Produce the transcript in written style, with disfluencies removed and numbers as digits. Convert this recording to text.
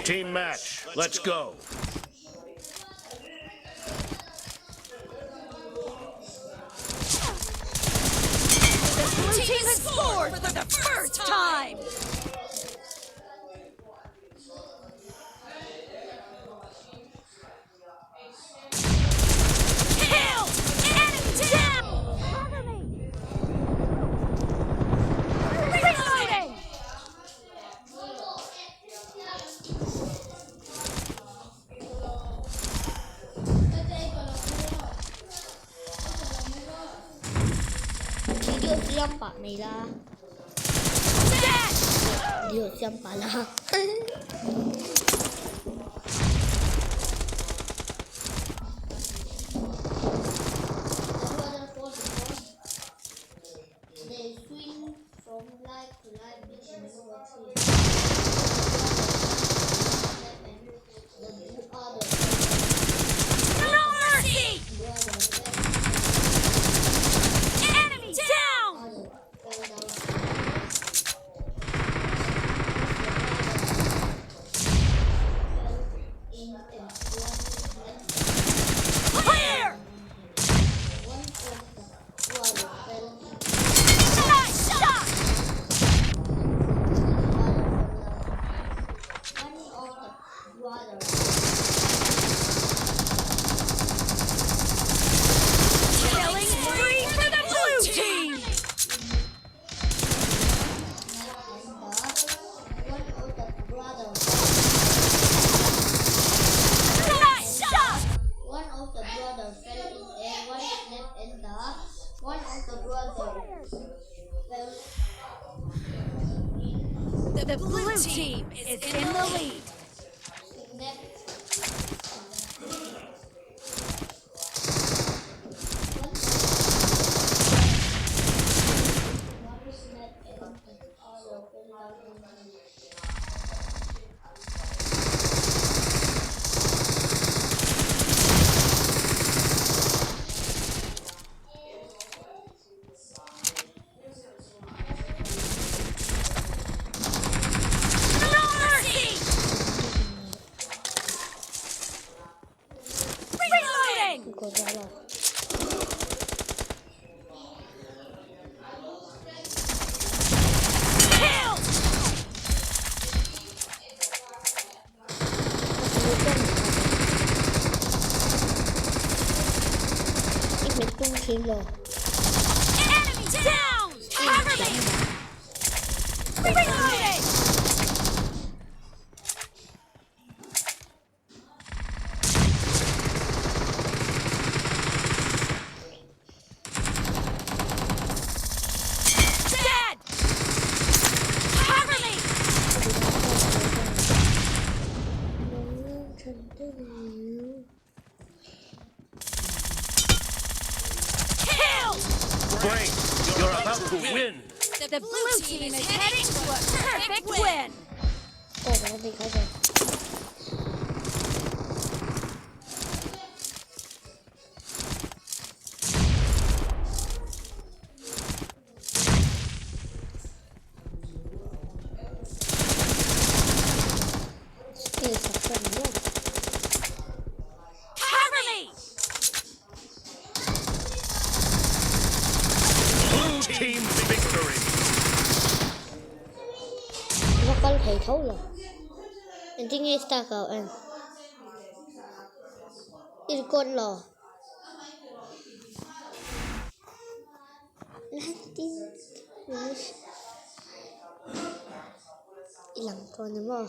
Team match. Let's go. The blue team has scored for the first time! Kill! Enemy down! Cover me! Reloading! Video siapa Pak Mila? Dead! Video siapa lah? No mercy! Enemy down! Clear! Nice shot! Killing spree for the blue team! Nice shot! One of the brothers fell in and one slept in the one of the brothers fell. The blue team is in the lead. No mercy! Reloading! Có rõ rồi. Kill! Ít mấy tung thêm rồi. Enemy down! Cover me! Reloading! Dead! Cover me! Kill! Great. You're about to win. The blue team is heading to a perfect win! Ồ, nó bị khó rồi. Skill sắp rồi đúng không? Cover me! Blue team victory. Nó có thể thấu rồi. Nanti está kawan. Irkon lo. Nanti hilang kon mo.